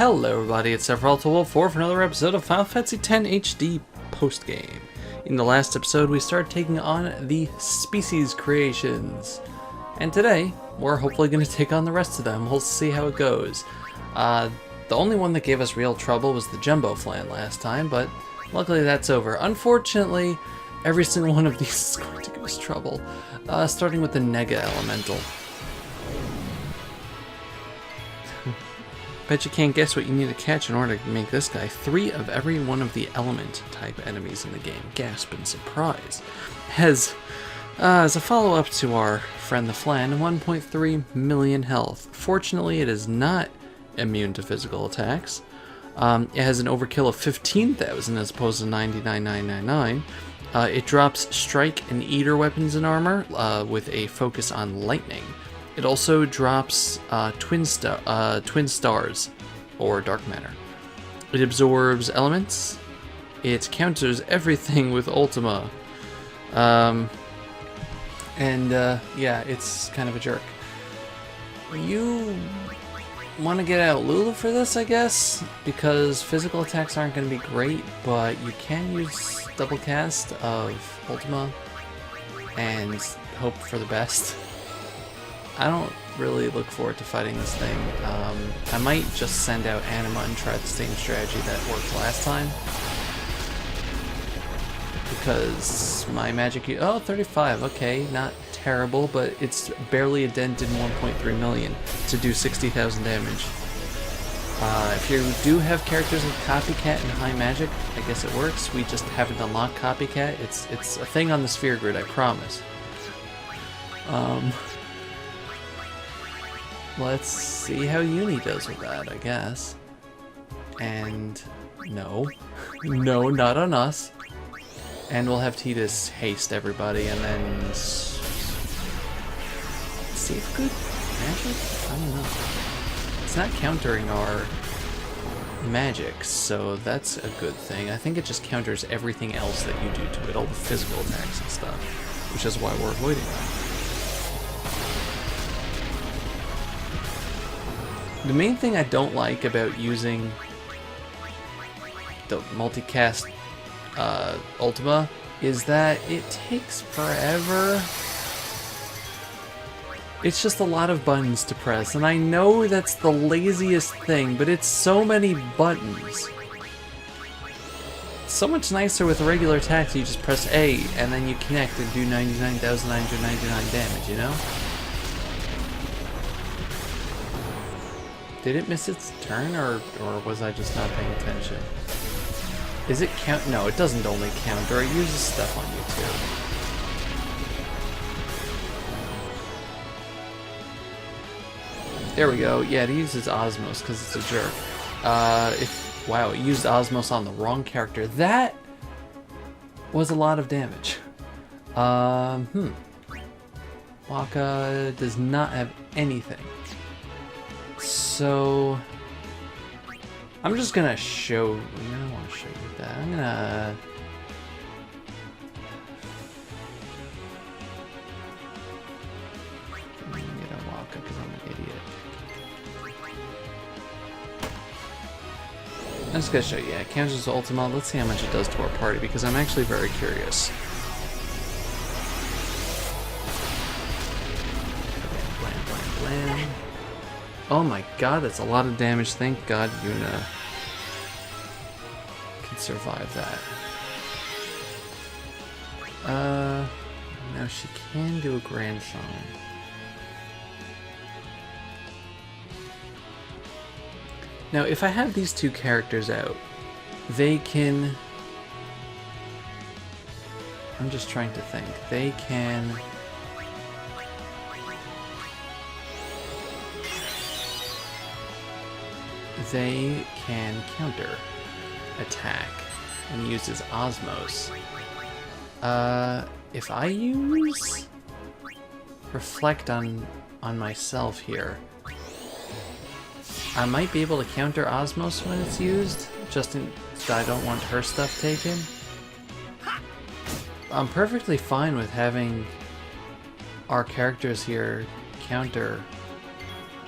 Hello everybody, it's Sephiroth4 for another episode of Final Fantasy X HD postgame. In the last episode we started taking on the species creations. And today, we're hopefully going to take on the rest of them. We'll see how it goes. The only one that gave us real trouble was the Jumbo Flan last time, but luckily that's over. Unfortunately, every single one of these is going to give us trouble. Starting with the Nega Elemental. Bet you can't guess what you need to catch in order to make this guy 3 of every one of the element type enemies in the game. Gasp in surprise. As a follow-up to our friend the Flan, 1.3 million health. Fortunately, it is not immune to physical attacks. It has an overkill of 15,000 as opposed to 99,999. It drops strike and eater weapons and armor with a focus on lightning. It also drops twin stars, or dark matter. It absorbs elements. It counters everything with Ultima. Yeah, it's kind of a jerk. You want to get out Lulu for this, I guess, because physical attacks aren't going to be great, but you can use double cast of Ultima and hope for the best. I don't really look forward to fighting this thing. I might just send out Anima and try the same strategy that worked last time. Because my magic... Oh, 35, okay, not terrible, but it's barely a dent in 1.3 million to do 60,000 damage. If you do have characters with Copycat and High Magic, I guess it works. We just haven't unlocked Copycat. It's a thing on the sphere grid, I promise. Let's see how Uni does with that, I guess. And no. No, not on us. And we'll have Tidus haste everybody and then... Save good magic? I don't know. It's not countering our magic, so that's a good thing. I think it just counters everything else that you do to it, all the physical attacks and stuff. Which is why we're avoiding that. The main thing I don't like about using the multicast Ultima is that it takes forever. It's just a lot of buttons to press, and I know that's the laziest thing, but it's so many buttons. It's so much nicer with regular attacks. You just press A, and then you connect and do 99,999 damage, you know? Did it miss its turn, or was I just not paying attention? Is it count? No, it doesn't only counter. It uses stuff on you too. There we go. Yeah, it uses Osmos because it's a jerk. Wow, it used Osmos on the wrong character. That was a lot of damage. Waka does not have anything. So I'm just gonna show. I don't want to show you that. I'm gonna. Get a Waka because I'm an idiot. I'm just gonna show you. Yeah, it counters Ultima. Let's see how much it does to our party because I'm actually very curious. Blam, blam, blam. Oh my god, that's a lot of damage. Thank god Yuna can survive that. Now she can do a Grand Song. Now, if I have these two characters out, they can... I'm just trying to think. They can... They can counter attack and uses Osmos. If I use Reflect on myself here, I might be able to counter Osmos when it's used, just in I don't want her stuff taken. I'm perfectly fine with having our characters here counter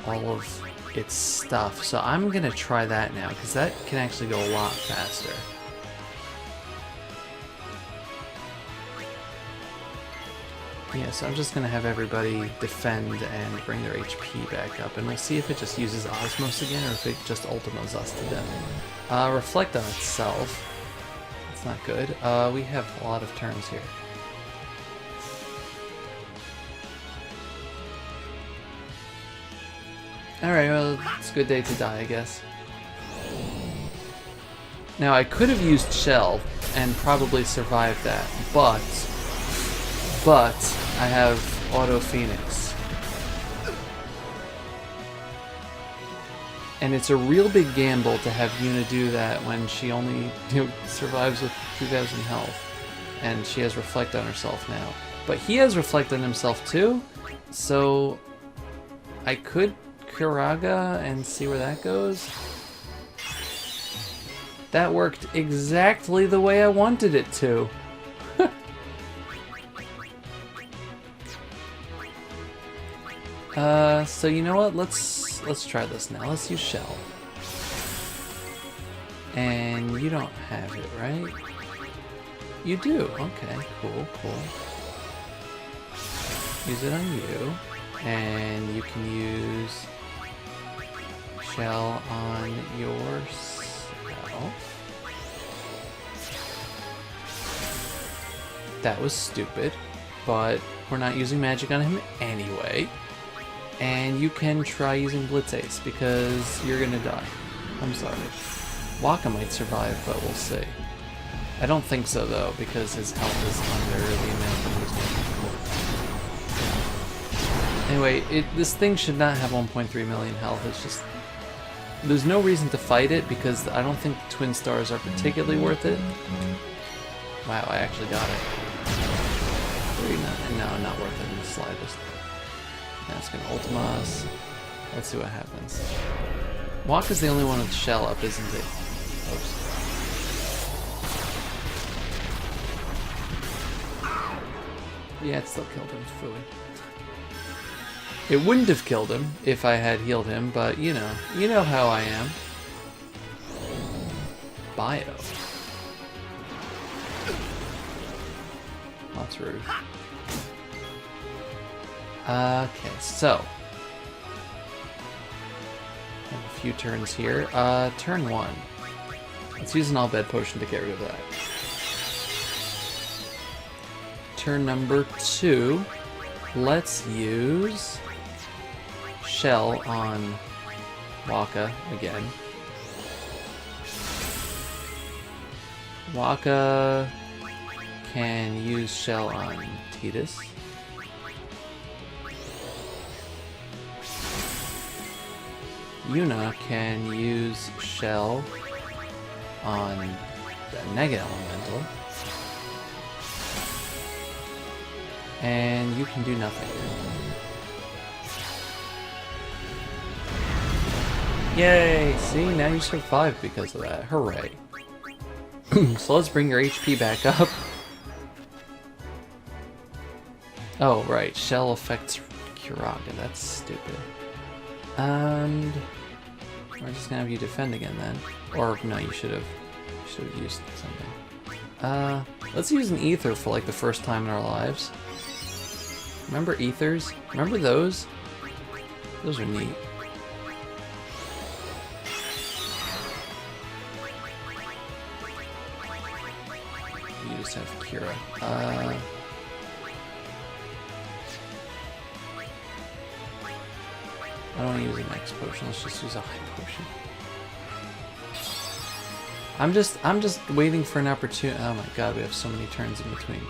all of its stuff. So I'm gonna try that now, because that can actually go a lot faster. Yeah, so I'm just gonna have everybody defend and bring their HP back up, and we'll see if it just uses Osmos again, or if it just ultimos us to death. Reflect on itself. That's not good. We have a lot of turns here. Alright, well, it's a good day to die, I guess. Now, I could have used Shell and probably survived that, but I have Auto Phoenix. And it's a real big gamble to have Yuna do that when she only survives with 2,000 health. And she has Reflect on herself now. But he has Reflect on himself too, so I could Kuraga and see where that goes. That worked exactly the way I wanted it to. So you know what? Let's try this now. Let's use Shell. And you don't have it, right? You do. Okay, cool. Use it on you. And you can use Shell on yourself. That was stupid, but we're not using magic on him anyway. And you can try using Blitz Ace, because you're gonna die. I'm sorry. Waka might survive, but we'll see. I don't think so, though, because his health is under the amount he was making. Anyway, this thing should not have 1.3 million health. It's just... there's no reason to fight it, because I don't think the Twin Stars are particularly worth it. Wow, I actually got it. No, not worth it in the slightest. Now it's gonna Ultima us. Let's see what happens. Waka's the only one with Shell up, isn't he? Oops. Yeah, it still killed him, Fooey. It wouldn't have killed him if I had healed him, but you know how I am. Bio. That's rude. Okay, so I have a few turns here. Turn 1. Let's use an all bed potion to get rid of that. Turn number 2. Let's use Shell on Waka again. Waka can use Shell on Tidus. Yuna can use Shell on the Nega Elemental. And you can do nothing. Yay! See, now you survived because of that. Hooray. So let's bring your HP back up. Oh, right. Shell affects Kuraga. That's stupid. And we're just gonna have you defend again then. Or no, you should have used something. Let's use an ether for like the first time in our lives. Remember ethers? Remember those? Those are neat. You just have Kira. I don't want to use an X potion, let's just use a high potion. I'm just waiting for an opportunity. Oh my god, we have so many turns in between.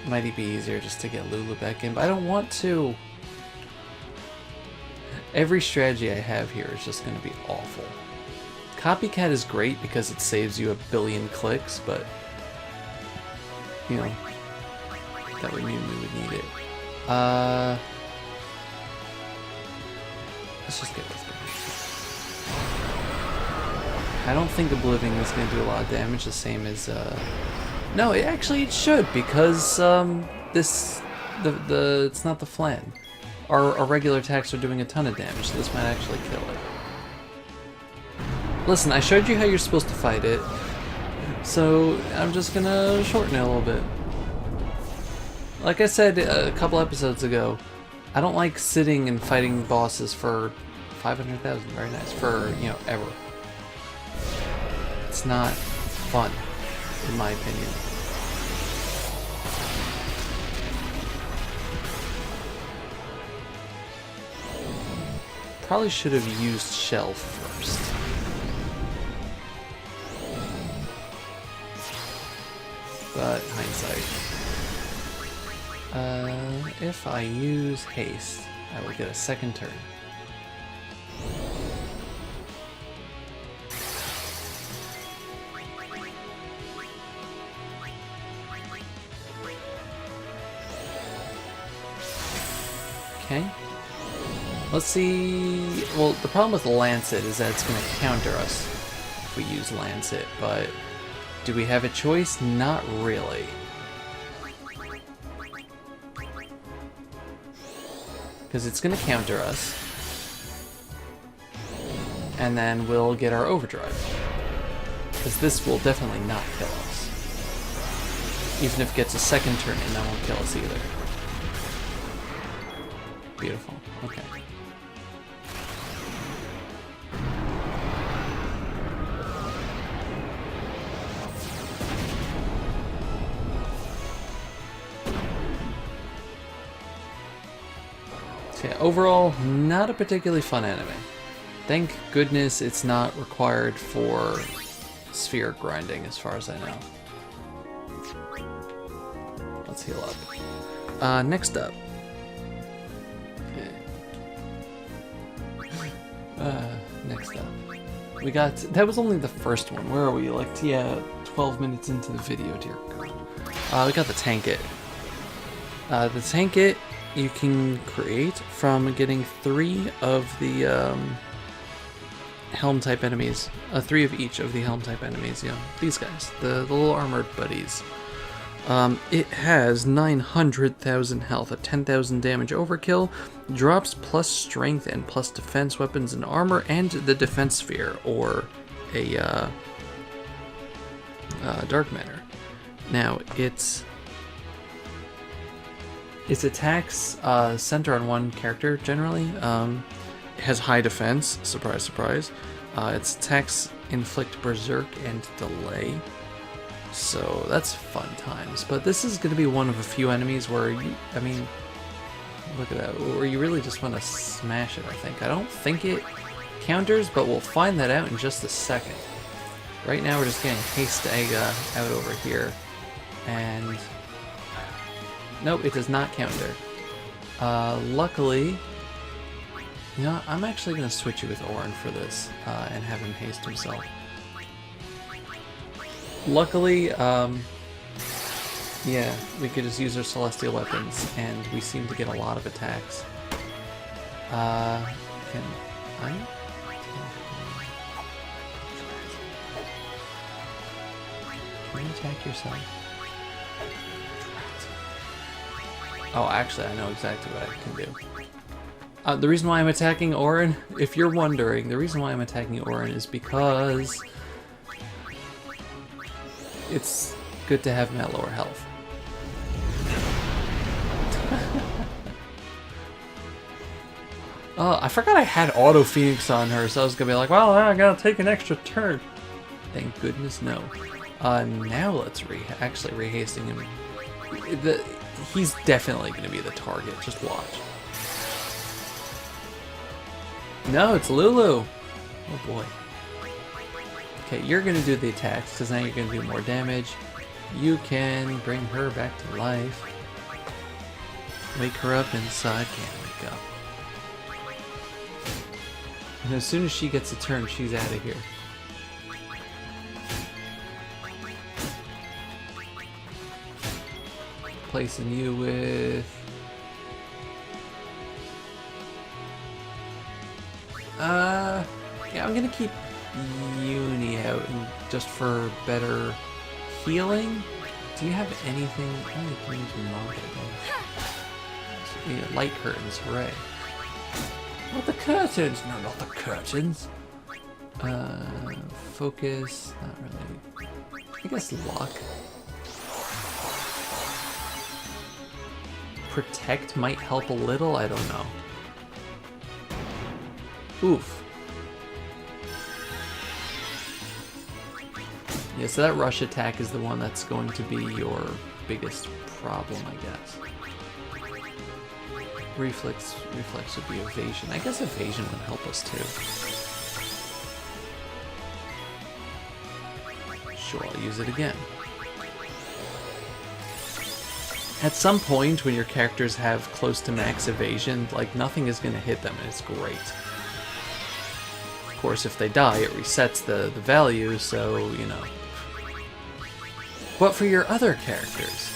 Might be easier just to get Lulu back in, but I don't want to. Every strategy I have here is just going to be awful. Copycat is great because it saves you 1 billion clicks, but you know, that would mean we would need it. Let's just get this done. I don't think Oblivion is going to do a lot of damage, the same as no, it should, because it's not the flan. our regular attacks are doing a ton of damage, so this might actually kill it. Listen, I showed you how you're supposed to fight it, so I'm just gonna shorten it a little bit. Like I said a couple episodes ago, I don't like sitting and fighting bosses for 500,000, very nice, for, you know, ever. It's not fun, in my opinion. Probably should have used Shell first. But hindsight. If I use haste, I will get a second turn. Okay. Let's see. Well, the problem with Lancet is that it's going to counter us if we use Lancet, but do we have a choice? Not really. Because it's going to counter us, and then we'll get our overdrive. Because this will definitely not kill us. Even if it gets a second turn in, that won't kill us either. Beautiful. Okay. So yeah, overall, not a particularly fun anime. Thank goodness it's not required for sphere grinding, as far as I know. Let's heal up. Next up. Next up. We got... That was only the first one. Where are we? Like, yeah, 12 minutes into the video, dear God. We got the Tank-It. The Tank-It you can create from getting 3 of the Helm-type enemies. 3 of each of the Helm-type enemies, you know. These guys. The little armored buddies. It has 900,000 health, a 10,000 damage overkill, drops plus strength and plus defense weapons and armor, and the defense sphere, or a dark matter. Now, its attacks center on one character generally. It has high defense, surprise, surprise. Its attacks inflict berserk and delay. So that's fun times, but this is going to be one of a few enemies where you, I mean, look at that, where you really just want to smash it, I think. I don't think it counters, but we'll find that out in just a second. Right now we're just getting Haste Aga out over here, and nope, it does not counter. Luckily, you know, I'm actually going to switch you with Orin for this, and have him haste himself. Luckily, yeah, we could just use our celestial weapons, and we seem to get a lot of attacks. Can you attack yourself? Oh, actually, I know exactly what I can do. The reason why I'm attacking Orin, if you're wondering, the reason why I'm attacking Orin is because it's good to have him at lower health. Oh, I forgot I had Auto Phoenix on her, so I was gonna be like, well, I gotta take an extra turn. Thank goodness, no. Now let's actually rehasting him. He's definitely gonna be the target, just watch. No, it's Lulu! Oh boy. Okay, you're gonna do the attacks, because now you're gonna do more damage. You can bring her back to life. Wake her up inside, can't wake up. And as soon as she gets a turn, she's out of here. Placing you with... yeah, I'm gonna keep Uni out just for better healing. Do you have anything? Oh, you can use your mom. light curtains, hooray. Not the curtains! No, not the curtains! Focus, not really. I guess luck. Protect might help a little, I don't know. Oof. Yeah, so that rush attack is the one that's going to be your biggest problem, I guess. Reflex would be evasion. I guess evasion would help us too. Sure, I'll use it again. At some point when your characters have close to max evasion, like nothing is going to hit them and it's great. Of course, if they die, it resets the value, so, you know. But for your other characters,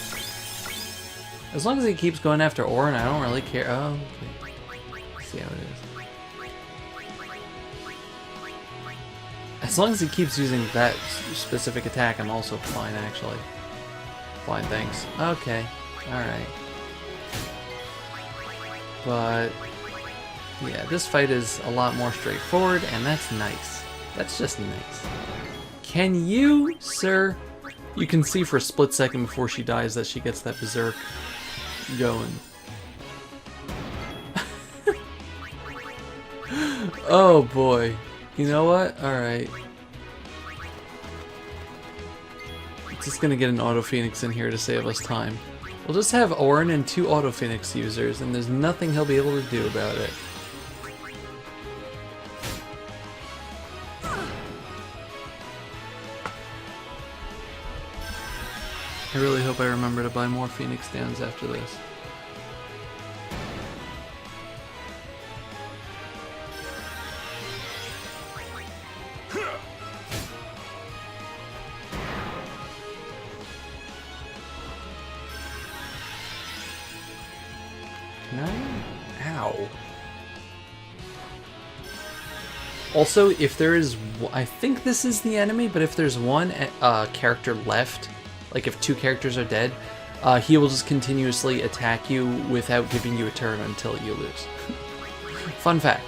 as long as he keeps going after Orin, I don't really care. Oh, okay. Let's see how it is. As long as he keeps using that specific attack, I'm also fine, actually. Fine, thanks. Okay, alright. But, yeah, this fight is a lot more straightforward, and that's nice. That's just nice. Can you, sir? You can see for a split second before she dies that she gets that berserk going. Oh boy. You know what? Alright. Just gonna get an Auto Phoenix in here to save us time. We'll just have Orin and 2 Auto Phoenix users, and there's nothing he'll be able to do about it. I really hope I remember to buy more Phoenix Downs after this. Can I? Ow. Also, if there is, I think this is the enemy, but if there's one character left, like if 2 characters are dead, he will just continuously attack you without giving you a turn until you lose. Fun fact.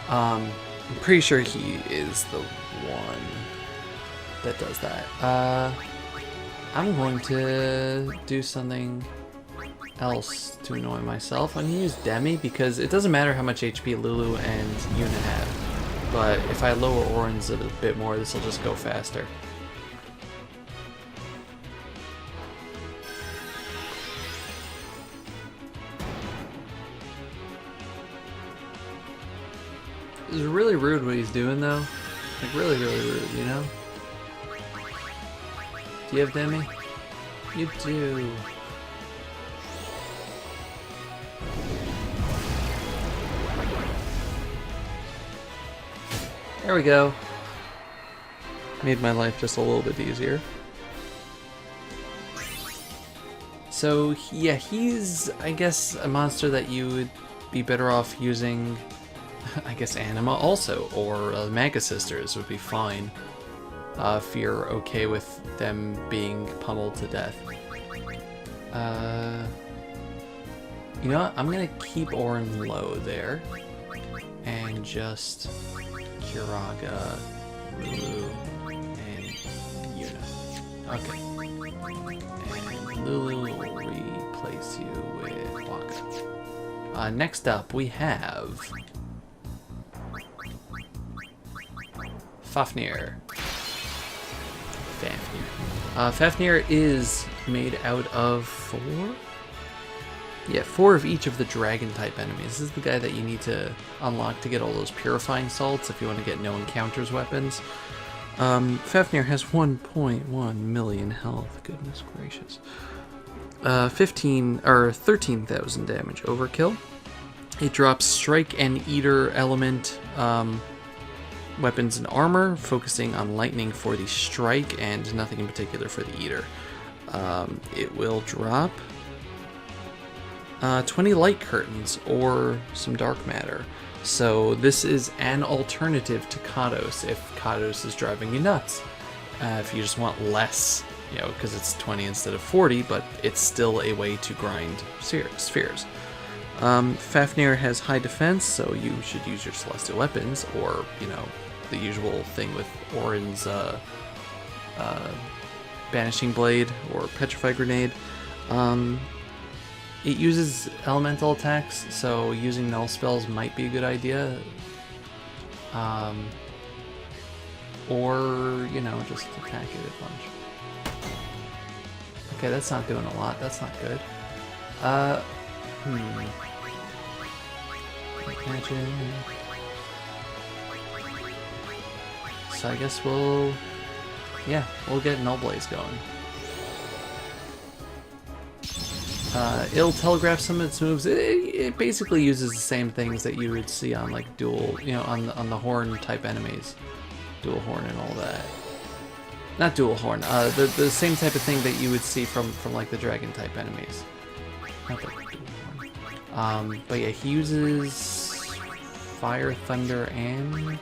I'm pretty sure he is the one that does that. I'm going to do something else to annoy myself. I'm going to use Demi because it doesn't matter how much HP Lulu and Yuna have. But if I lower Orin's a bit more, this will just go faster. It's really rude what he's doing, though. Like, really, really rude, you know? Do you have Demi? You do. There we go. Made my life just a little bit easier. So, yeah, he's, I guess, a monster that you would be better off using... I guess Anima also, or Mega Sisters would be fine if you're okay with them being pummeled to death. You know what? I'm gonna keep Orin low there, and just Kiraga, Lulu, and Yuna. Okay. And Lulu will replace you with Waka. Next up, we have... Fafnir. Fafnir is made out of 4? Yeah, 4 of each of the dragon-type enemies. This is the guy that you need to unlock to get all those purifying salts if you want to get no encounters weapons. Fafnir has 1.1 million health. Goodness gracious. 13,000 damage overkill. It drops Strike and Eater element weapons and armor, focusing on lightning for the strike and nothing in particular for the eater. It will drop 20 light curtains or some dark matter. So this is an alternative to Kados if Kados is driving you nuts. If you just want less, you know, because it's 20 instead of 40, but it's still a way to grind spheres. Fafnir has high defense, so you should use your celestial weapons, or, you know, the usual thing with Orin's Banishing Blade or Petrify Grenade. It uses elemental attacks, so using null spells might be a good idea. Or, you know, just attack it a bunch. Okay, that's not doing a lot. That's not good. Imagine. So I guess we'll get Null Blaze going. It'll telegraph some of its moves. It basically uses the same things that you would see on like dual, you know, on the horn type enemies, dual horn and all that. Not dual horn. The same type of thing that you would see from like the dragon type enemies. Not the dual horn. But yeah, he uses fire, thunder, and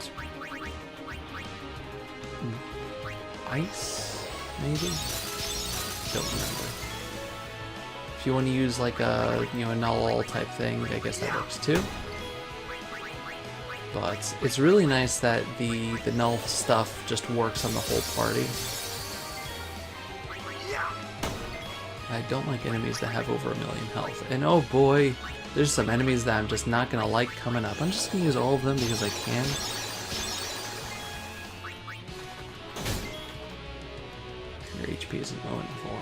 ice, maybe? Don't remember. If you want to use like a, you know, a null type thing, I guess that works too. But it's really nice that the null stuff just works on the whole party. I don't like enemies that have over 1 million health. And oh boy, there's some enemies that I'm just not gonna like coming up. I'm just gonna use all of them because I can. Your HP isn't low enough for.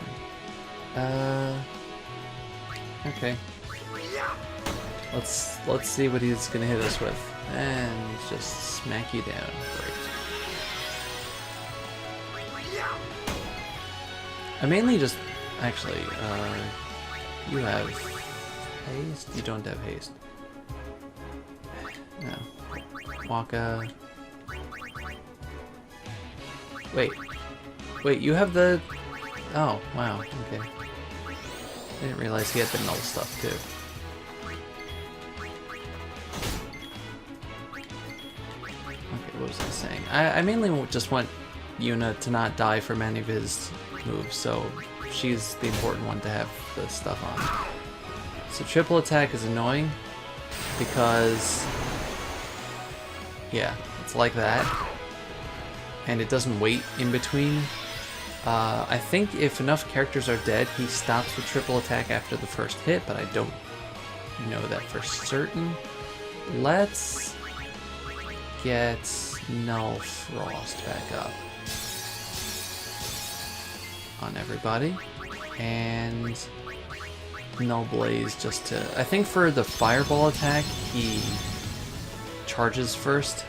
Okay. Let's see what he's gonna hit us with. And just smack you down. Great. I mainly just actually, you have haste? You don't have haste. No. Waka. Wait, you have the... Oh, wow, okay. I didn't realize he had the null stuff, too. Okay, what was I saying? I mainly just want Yuna to not die from any of his moves, so she's the important one to have the stuff on. So triple attack is annoying, because... yeah, it's like that. And it doesn't wait in between. I think if enough characters are dead, he stops the triple attack after the first hit, but I don't know that for certain. Let's get Null Frost back up on everybody. And Null Blaze just to... I think for the Fireball attack, he charges first.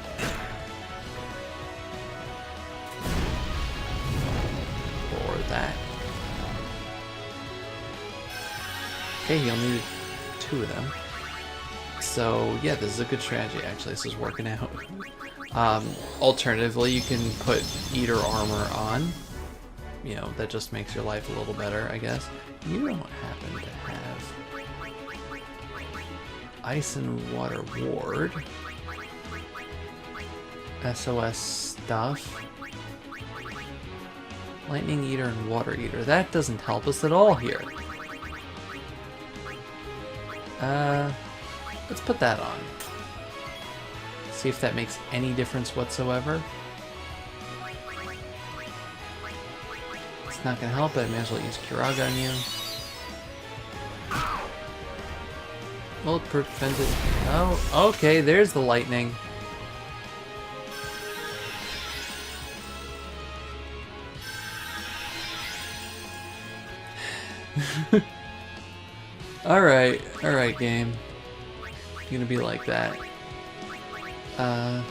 That. Okay, he only needed 2 of them. So yeah, this is a good strategy actually. This is working out. Alternatively, you can put Eater armor on. You know, that just makes your life a little better, I guess. You don't happen to have Ice and Water Ward. SOS stuff. Lightning Eater and Water Eater. That doesn't help us at all here. Let's put that on. See if that makes any difference whatsoever. It's not gonna help, but I may as well use Kiraga on you. Well, it prevented... Oh, okay, there's the lightning. Alright, game. You're gonna be like that. I'm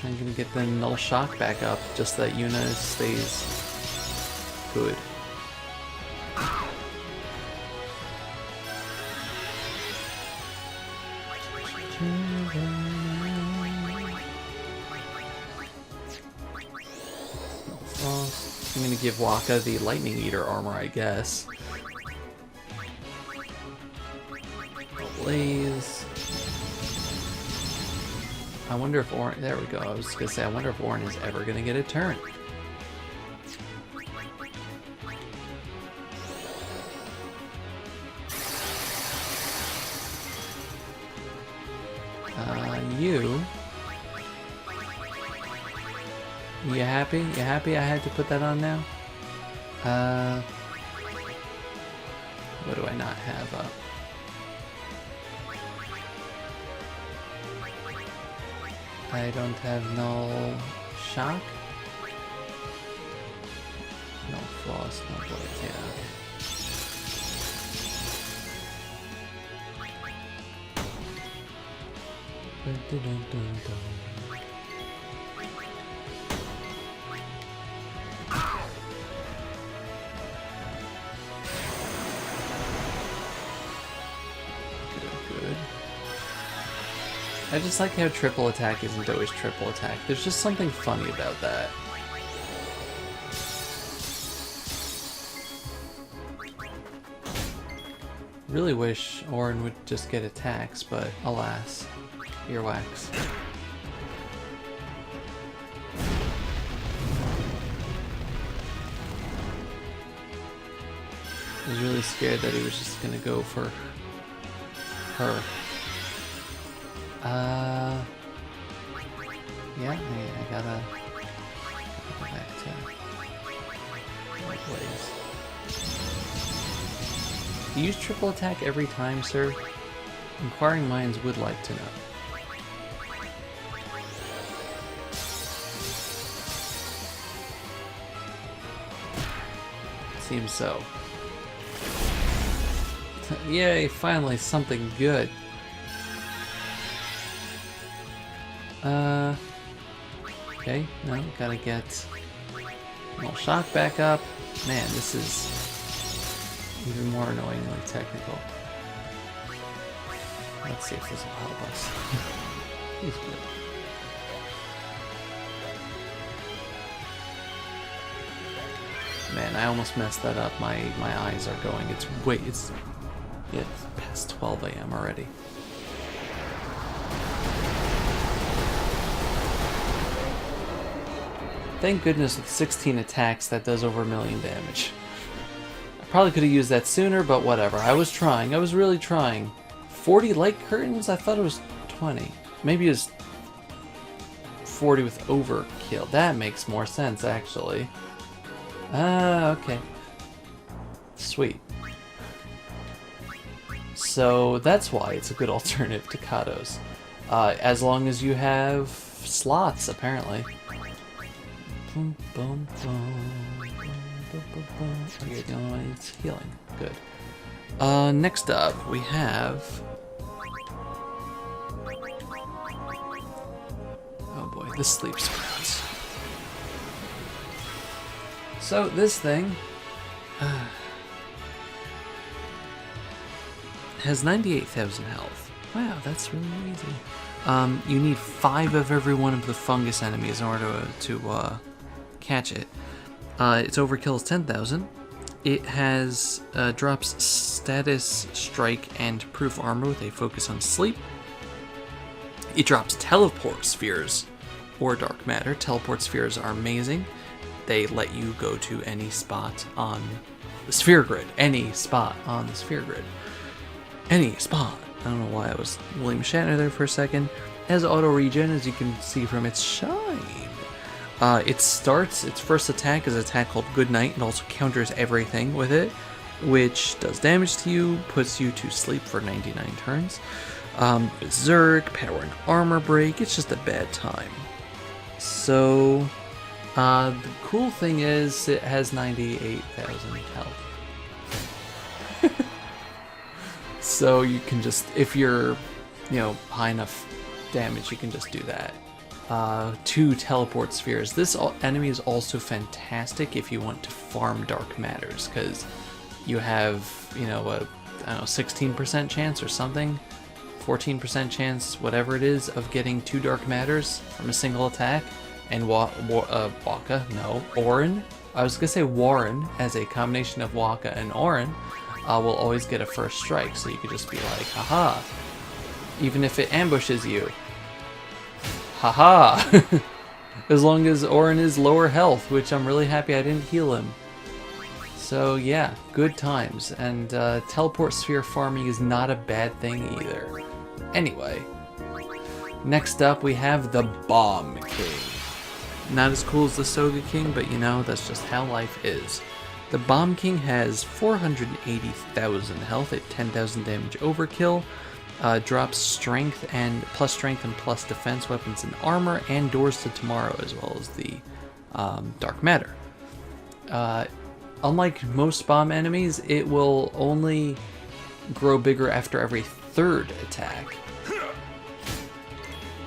gonna get the Null Shock back up, just that Yuna stays good. I'm gonna give Waka the Lightning Eater armor, I guess. Blaze. I wonder if Orin... There we go. I was gonna say, I wonder if Orin is ever gonna get a turn. you... You happy? You happy I had to put that on now? What do I not have up? I don't have no shock? No frost, no blades, yeah. Good. I just like how triple attack isn't always triple attack. There's just something funny about that. Really wish Orin would just get attacks, but alas, earwax. I was really scared that he was just gonna go for her. Yeah, I gotta go back to my place. You use triple attack every time, sir? Inquiring minds would like to know. Seems so. Yay, finally something good. Okay, no, gotta get a little shock back up. Man, this is even more annoyingly technical. Let's see if this will help us. He's good. Man, I almost messed that up. My eyes are going. It's past 12 a.m. already. Thank goodness with 16 attacks that does over 1 million damage. I probably could have used that sooner, but whatever. I was trying. I was really trying. 40 light curtains? I thought it was 20. Maybe it's 40 with overkill. That makes more sense, actually. Okay. Sweet. So that's why it's a good alternative to Kados. As long as you have slots, apparently. Boom, boom, boom, boom, boom, boom. You're the only one that's healing. Good. Next up, we have... Oh boy, the sleep sprouts. So this thing has 98,000 health. Wow, that's really easy. You need 5 of every one of the fungus enemies in order to catch it. Its overkill is 10,000. It has drops status, strike, and proof armor with a focus on sleep. It drops teleport spheres or dark matter. Teleport spheres are amazing. They let you go to any spot on the sphere grid. Any spot on the sphere grid. Any spot. I don't know why I was William Shatner there for a second. It has auto regen, as you can see from its shine. Its first attack is an attack called Good Night. It also counters everything with it, which does damage to you, puts you to sleep for 99 turns. Berserk, power and armor break. It's just a bad time. So... the cool thing is it has 98,000 health. So you can just, if you're, high enough damage, you can just do that. 2 teleport spheres. This enemy is also fantastic if you want to farm dark matters, because you have, a, I don't know, 16% chance or something, 14% chance, whatever it is, of getting 2 dark matters from a single attack. And Orin. I was gonna say Warren, as a combination of Waka and Orin, will always get a first strike. So you could just be like, haha. Even if it ambushes you. Haha. As long as Orin is lower health, which I'm really happy I didn't heal him. So yeah, good times. And teleport sphere farming is not a bad thing either. Anyway. Next up, we have the Bomb King. Not as cool as the Soga King, but you know, that's just how life is. The Bomb King has 480,000 health at 10,000 damage overkill, drops strength and plus defense, weapons and armor, and doors to tomorrow, as well as the dark matter. Unlike most bomb enemies, it will only grow bigger after every third attack.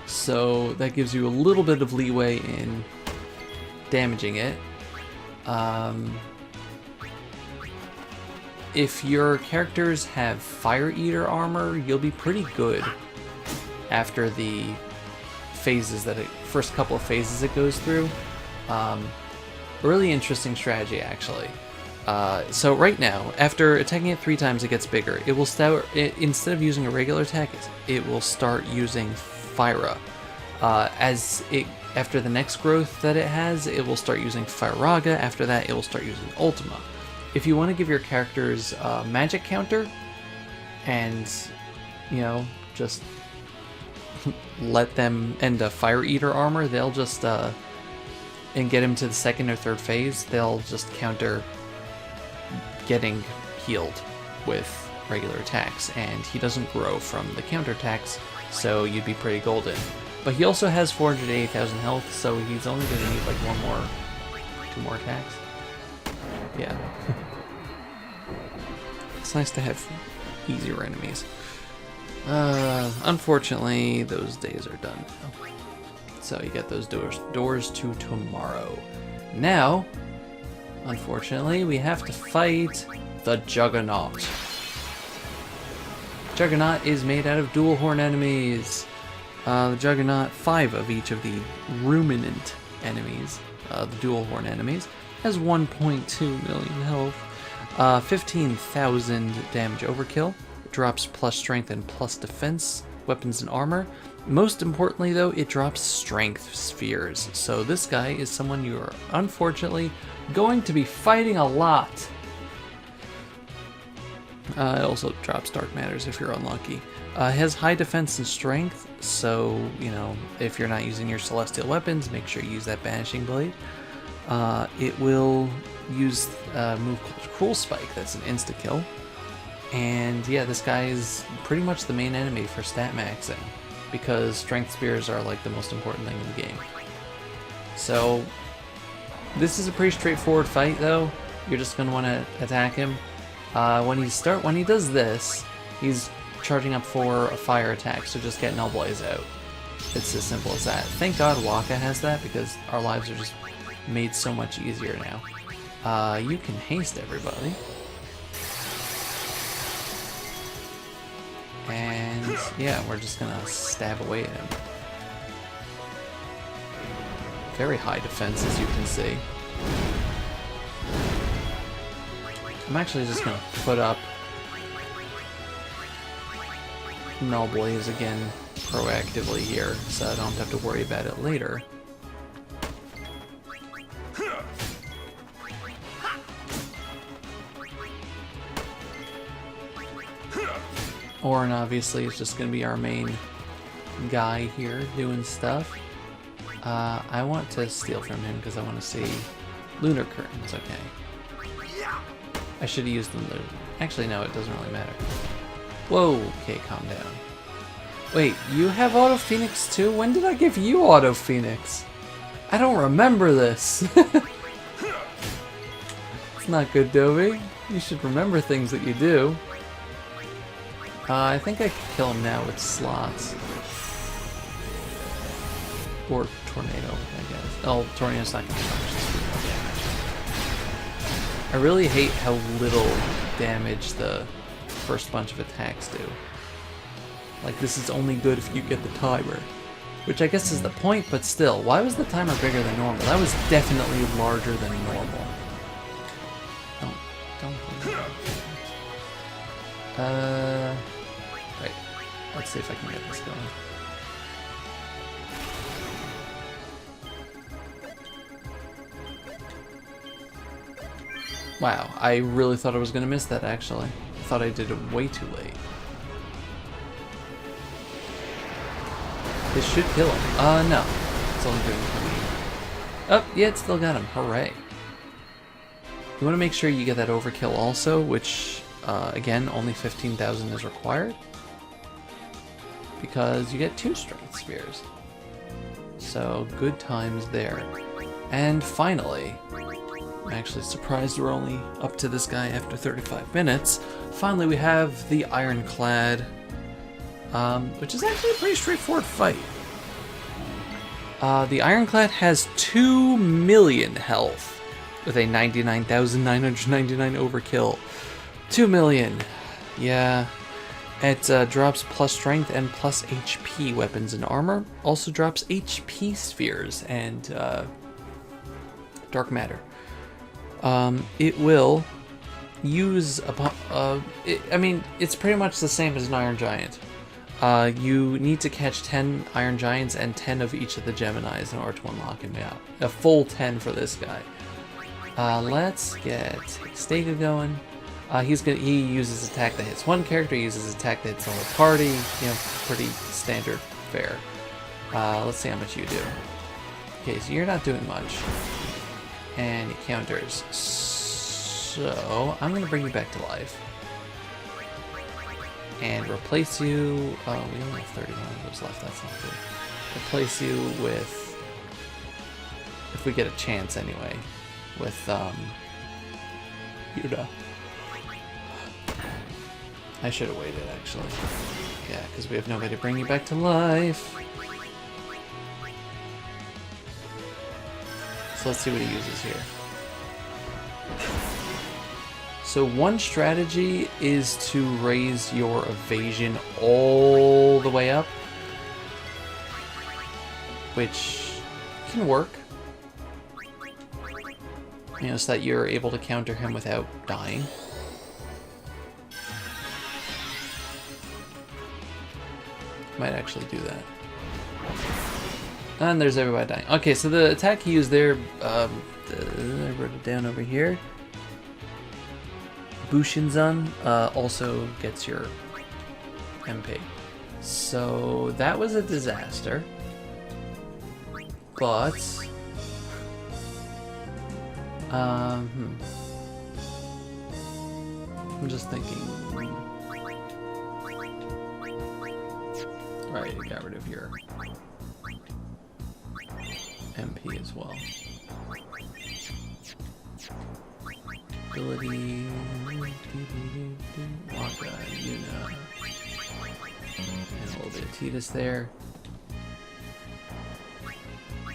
So that gives you a little bit of leeway in damaging it. If your characters have Fire Eater armor, you'll be pretty good after the phases first couple of phases it goes through. Really interesting strategy, actually. So right now, after attacking it 3 times, it gets bigger. It will start, instead of using a regular attack, it will start using Fyra. After the next growth that it has, it will start using Firaga. After that, it will start using Ultima. If you want to give your characters a magic counter, and, you know, just let them, and a Fire Eater armor, they'll just, and get him to the second or third phase, they'll just counter getting healed with regular attacks, and he doesn't grow from the counter attacks, so you'd be pretty golden. But he also has 480,000 health, so he's only going to need like 2 more attacks. Yeah. It's nice to have easier enemies. Unfortunately, those days are done now. So you get those doors to tomorrow. Now, unfortunately, we have to fight the Juggernaut. Juggernaut is made out of dual horn enemies. The Juggernaut, 5 of each of the ruminant enemies, the dual horn enemies, has 1.2 million health, 15,000 damage overkill, drops plus strength and plus defense, weapons and armor. Most importantly, though, it drops strength spheres. So this guy is someone you are unfortunately going to be fighting a lot. It also drops dark matters if you're unlucky. It has high defense and strength, so, you know, if you're not using your celestial weapons, make sure you use that banishing blade. It will use a move called Cruel Spike, that's an insta-kill. And yeah, this guy is pretty much the main enemy for stat maxing, because strength spears are like the most important thing in the game. So this is a pretty straightforward fight, though. You're just going to want to attack him. When he does this, he's charging up for a fire attack, so just get Null Blaze out. It's as simple as that. Thank God Waka has that, because our lives are just made so much easier now. You can haste everybody. And yeah, we're just gonna stab away at him. Very high defense, as you can see. I'm actually just gonna put up Null Blaze again proactively here, so I don't have to worry about it later. Orin obviously is just going to be our main guy here doing stuff. I want to steal from him because I want to see Lunar Curtains, okay. I should have used them. Actually, no, it doesn't really matter. Whoa, okay, calm down. Wait, you have Auto Phoenix too? When did I give you Auto Phoenix? I don't remember this. It's not good, Dobie. You should remember things that you do. I think I could kill him now with slots. Or Tornado, I guess. Oh, Tornado's not gonna do much damage. I really hate how little damage the first bunch of attacks do. Like, this is only good if you get the timer. Which I guess is the point, but still, why was the timer bigger than normal? That was definitely larger than normal. Don't Right. Let's see if I can get this going. Wow, I really thought I was going to miss that, actually. I thought I did it way too late. This should kill him. No. It's only doing 20. Oh, yeah, it still got him. Hooray. You want to make sure you get that overkill also, which, again, only 15,000 is required. Because you get 2 strength spheres. So, good times there. And finally, I'm actually surprised we're only up to this guy after 35 minutes. Finally, we have the Ironclad, which is actually a pretty straightforward fight. The Ironclad has 2 million health with a 99,999 overkill. 2 million. Yeah. It drops plus strength and plus HP weapons and armor. Also drops HP spheres and dark matter. It will use I mean, it's pretty much the same as an Iron Giant. You need to catch 10 Iron Giants and 10 of each of the Geminis in order to unlock him out. A full 10 for this guy. Let's get Stega going. He uses attack that hits one character, he uses attack that hits the whole party. You know, pretty standard fare. Let's see how much you do. Okay, so you're not doing much. And it counters. So, I'm going to bring you back to life. And replace you... Oh, we only have 31 of those left, that's not good. Replace you with... If we get a chance anyway. With, Yuda. I should have waited, actually. Yeah, because we have no way to bring you back to life. So let's see what he uses here. So one strategy is to raise your evasion all the way up, which can work. You know, so that you're able to counter him without dying. Might actually do that. And there's everybody dying. Okay, so the attack he used there, I wrote it down over here. Bushinzan also gets your MP. So that was a disaster. But I'm just thinking. Alright, you got rid of your MP as well. Ability, Waka, Yuna, and a little bit of Tidus there.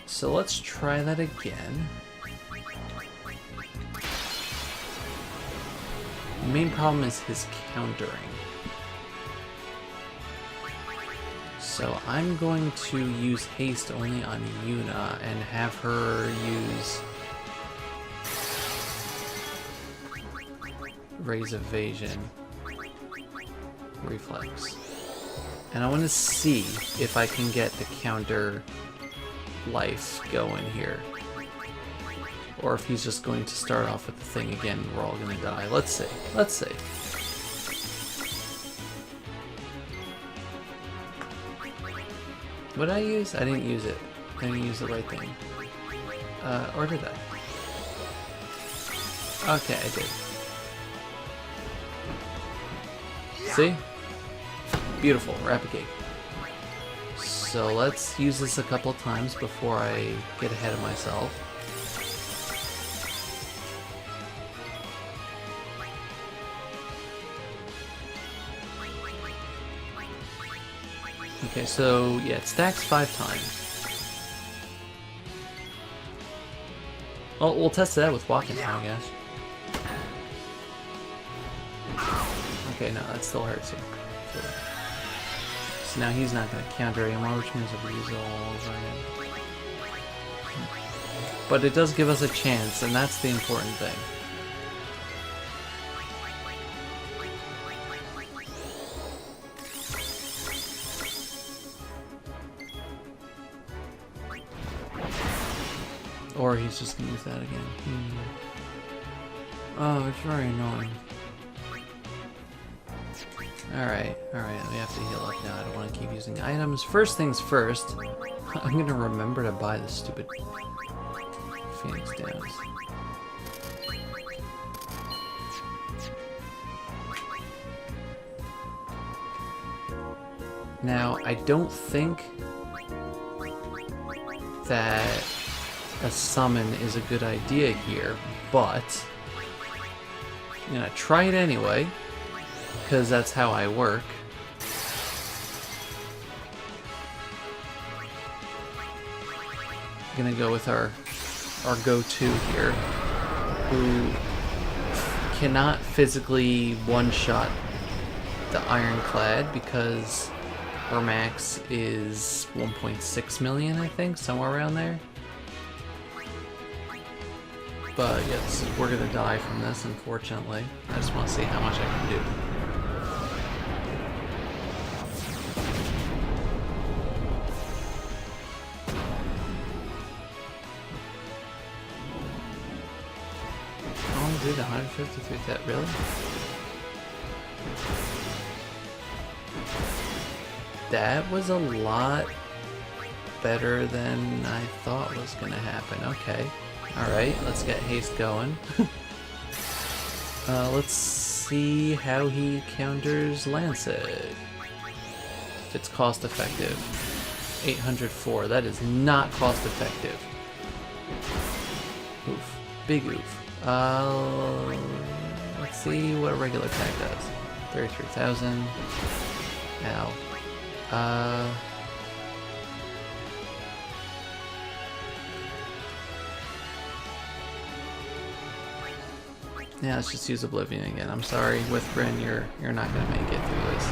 So let's try that again. The main problem is his countering. So I'm going to use haste only on Yuna and have her use raise evasion reflex. And I want to see if I can get the counter life going here. Or if he's just going to start off with the thing again and we're all going to die. Let's see. Let's see. What did I use? I didn't use it. I didn't use the right thing. Or did I? Okay, I did. See? Beautiful, rapid cake. So let's use this a couple of times before I get ahead of myself. Okay, so yeah, it stacks 5 times. Well, we'll test that with walking now, I guess. Okay, no, that still hurts you. So now he's not going to counter anymore, which means I'll use it all over again. But it does give us a chance, and that's the important thing. Or he's just going to use that again. Oh, it's very annoying. Alright, we have to heal up now. I don't want to keep using items. First things first, I'm gonna remember to buy the stupid Phoenix Downs. Now, I don't think that a summon is a good idea here, but I'm gonna try it anyway, because that's how I work. I'm gonna go with our go-to here, who cannot physically one-shot the Ironclad because her max is 1.6 million, I think, somewhere around there. But yes, we're gonna die from this, unfortunately. I just want to see how much I can do. Oh, dude, 153, that really? That was a lot better than I thought was gonna happen. Okay. Alright, let's get haste going. Let's see how he counters Lancet. If it's cost effective. 804, that is not cost effective. Oof. Big oof. Let's see what a regular attack does. 33,000. Ow. Yeah, let's just use Oblivion again. I'm sorry, with Bryn, you're not gonna make it through this.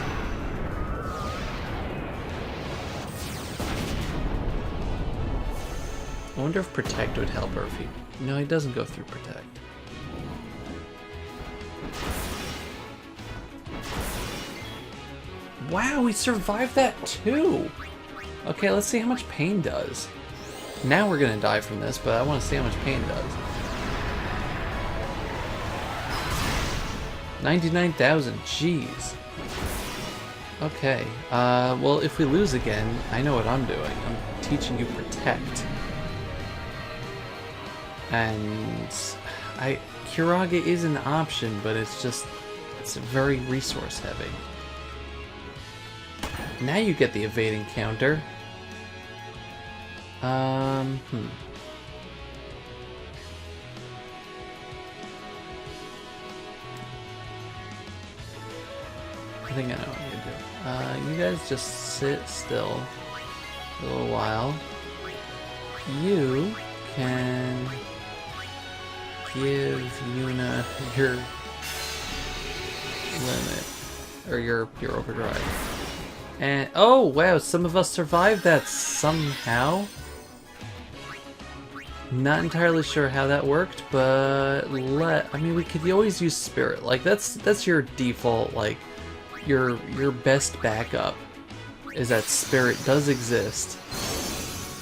I wonder if Protect would help her if he... No, he doesn't go through Protect. Wow, we survived that too! Okay, let's see how much pain does. Now we're gonna die from this, but I want to see how much pain does. 99,000, jeez. Okay, well, if we lose again, I know what I'm doing. I'm teaching you Protect. And Kiraga is an option, but it's very resource heavy. Now you get the evading counter. I think I know what I'm gonna do. You guys just sit still for a little while. You can give Yuna your limit, or your overdrive. And oh wow, some of us survived that somehow. Not entirely sure how that worked, but I mean, we could always use Spirit. Like that's your default, like your best backup is that Spirit does exist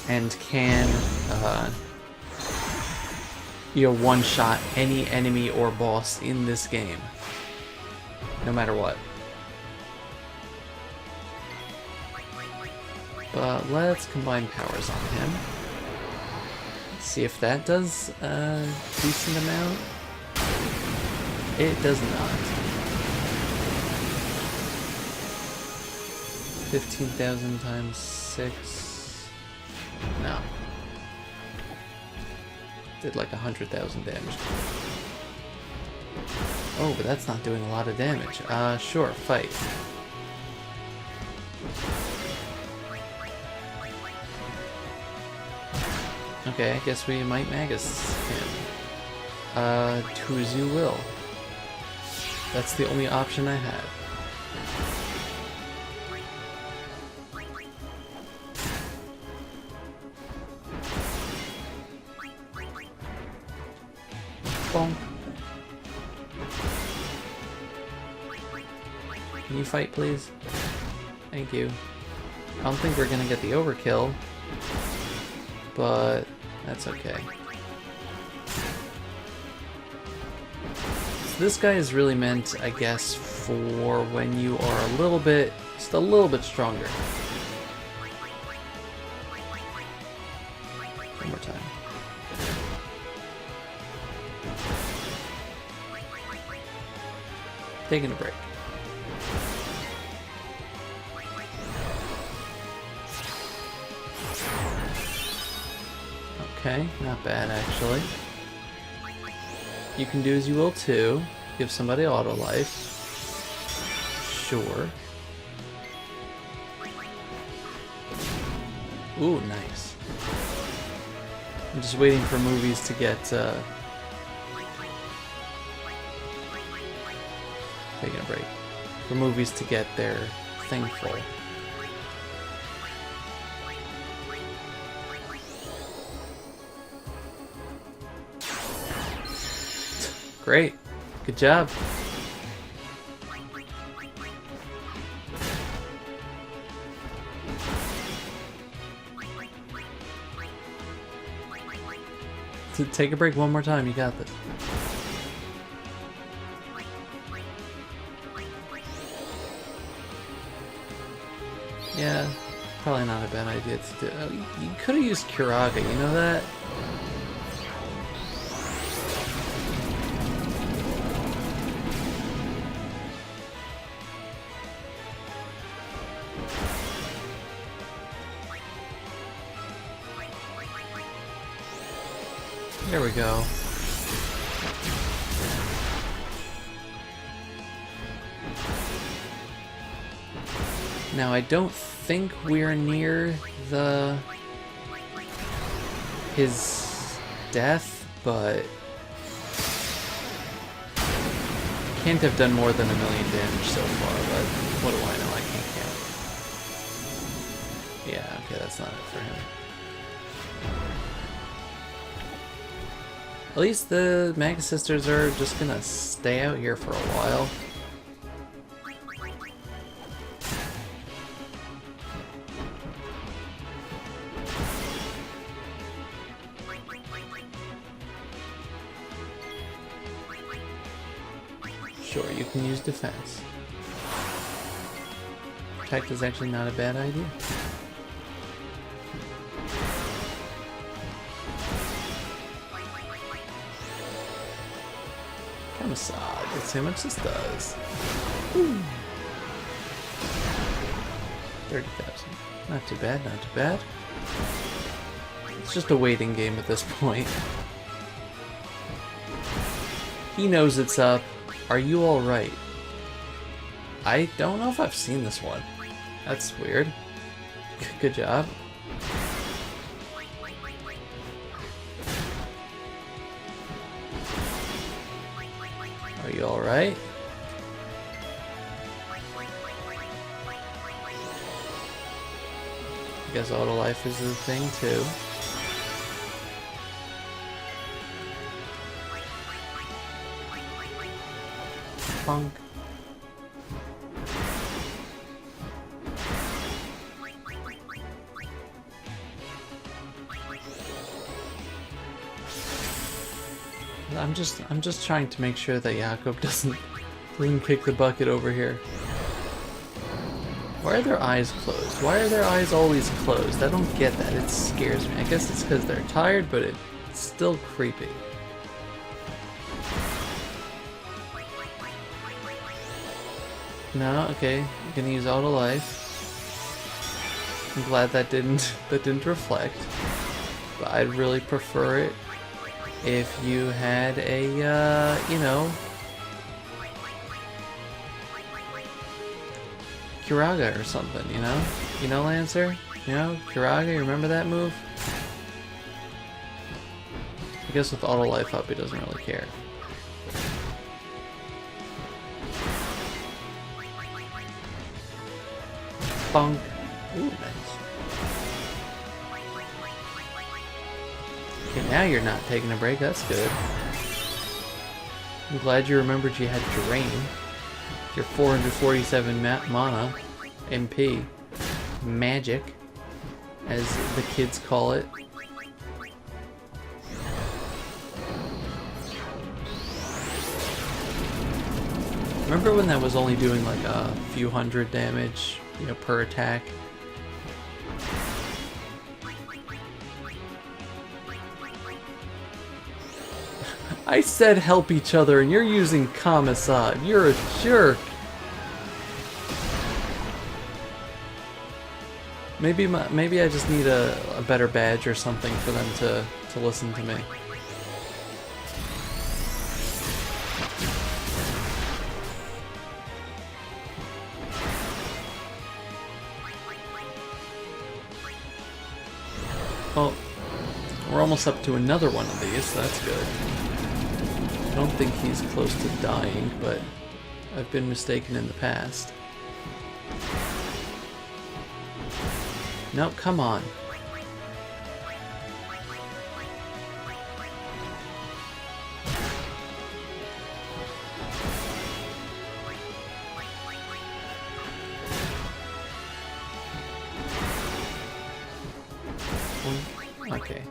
and can one-shot any enemy or boss in this game, no matter what. But let's combine powers on him. Let's see if that does a decent amount. It does not. 15,000 times 6. No. Did like 100,000 damage. Oh, but that's not doing a lot of damage. Sure, fight. Okay, I guess we might Magus him. Do as you will. That's the only option I had. Bonk. Can you fight, please? Thank you. I don't think we're gonna get the overkill, but that's okay. So this guy is really meant, I guess, for when you are a little bit, just a little bit stronger. One more time. Taking a break. Okay, not bad actually. You can do as you will too. Give somebody auto life. Sure. Ooh, nice. I'm just waiting for movies to get taking a break. For movies to get their thing full. Great. Good job. Take a break one more time. You got this. Yeah, probably not a bad idea to do. You could have used Kiraga, you know that? There we go. Now I don't think we're near his death, but can't have done more than 1 million damage so far, but what do I know? I can't count. Yeah, okay, that's not it for him. At least the Magus Sisters are just gonna stay out here for a while. Sure, you can use defense. Protect is actually not a bad idea. Massage. Let's see how much this does. 30,000. Not too bad, not too bad. It's just a waiting game at this point. He knows it's up. Are you alright? I don't know if I've seen this one. That's weird. Good job. Are you alright? I guess auto life is a thing too. Punk. I'm just trying to make sure that Jakob doesn't kick the bucket over here. Why are their eyes closed? Why are their eyes always closed? I don't get that. It scares me. I guess it's because they're tired, but it's still creepy. No, okay. I'm gonna use auto life. I'm glad that didn't reflect. But I'd really prefer it if you had a, you know, Kiraga or something, you know? You know, Lancer? You know, Kiraga, you remember that move? I guess with auto life up, he doesn't really care. Bonk. Ooh, nice. Okay, now you're not taking a break, that's good. I'm glad you remembered you had Drain. Your 447 mana, MP, magic, as the kids call it. Remember when that was only doing like a few hundred damage, you know, per attack? I said help each other and you're using Kamisad. You're a jerk. Maybe I just need a better badge or something for them to listen to me. Well, we're almost up to another one of these, so that's good. I don't think he's close to dying, but I've been mistaken in the past. No, come on. Okay.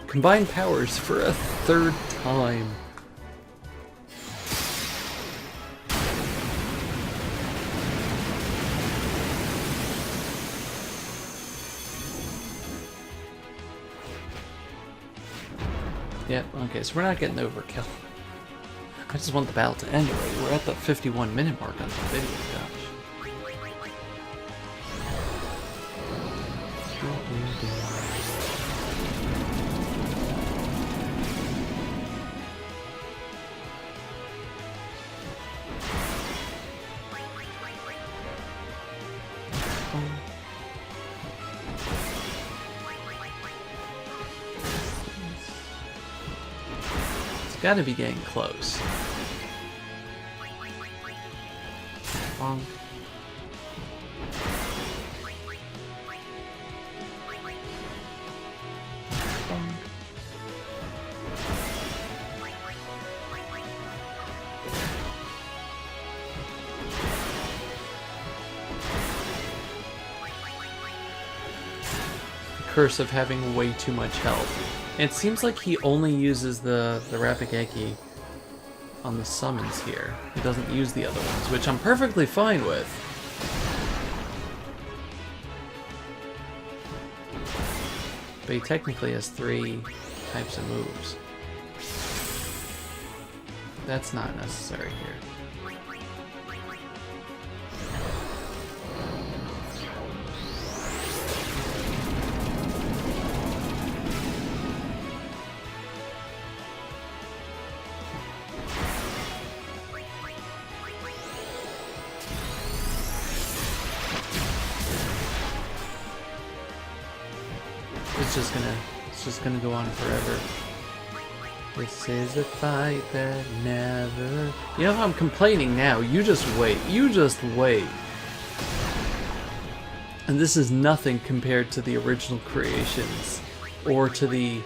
Combine powers for a third time. Yep, okay, so we're not getting overkill. I just want the battle to end already. We're at the 51-minute mark on the video, gosh. Gotta be getting close. Bonk. Bonk. The curse of having way too much health. It seems like he only uses the Rapigeki on the summons here. He doesn't use the other ones, which I'm perfectly fine with. But he technically has 3 types of moves. That's not necessary here. It's just gonna go on forever. This is a fight that never... You know, if I'm complaining now, you just wait. You just wait. And this is nothing compared to the original creations or to the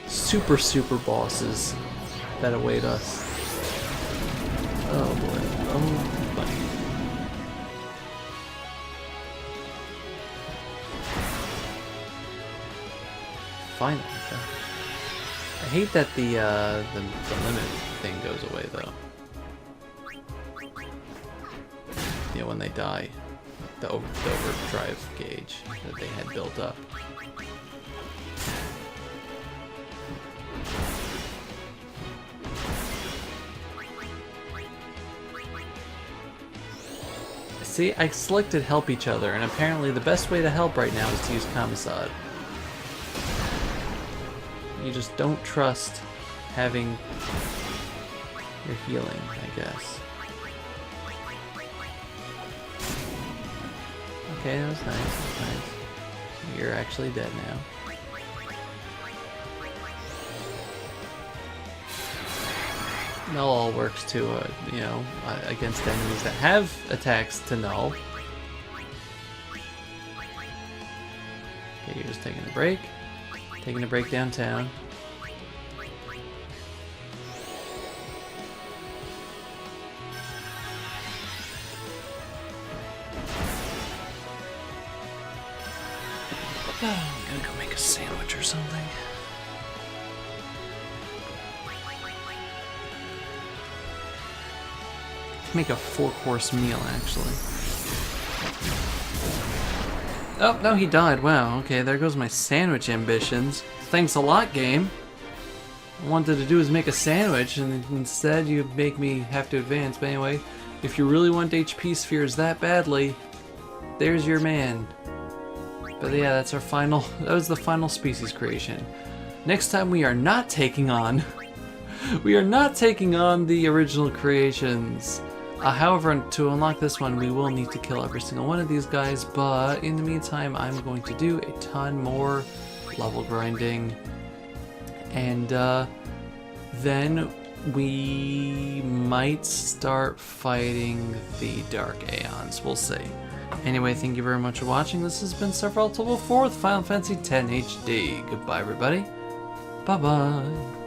super bosses that await us. Oh boy. Oh buddy. Finally. I hate that the limit thing goes away though. You know, when they die, the overdrive gauge that they had built up. See, I selected help each other, and apparently the best way to help right now is to use Kamisad. You just don't trust having your healing, I guess. Okay, that was nice, that was nice. You're actually dead now. Null all works to, you know, against enemies that have attacks to null. Okay, you're just taking a break. Taking a break downtown. Oh, I'm gonna go make a sandwich or something. could make a 4-course meal, actually. Oh, no, he died. Wow, okay, there goes my sandwich ambitions. Thanks a lot, game. I wanted to do is make a sandwich, and instead you make me have to advance. But anyway, if you really want HP spheres that badly, there's your man. But yeah, that's our final, that was the final species creation. Next time we are not taking on, we are not taking on the original creations. However, to unlock this one, we will need to kill every single one of these guys, but in the meantime, I'm going to do a ton more level grinding. And then we might start fighting the Dark Aeons. We'll see. Anyway, thank you very much for watching. This has been Sephiroth Level 4 with Final Fantasy X HD. Goodbye, everybody. Bye-bye.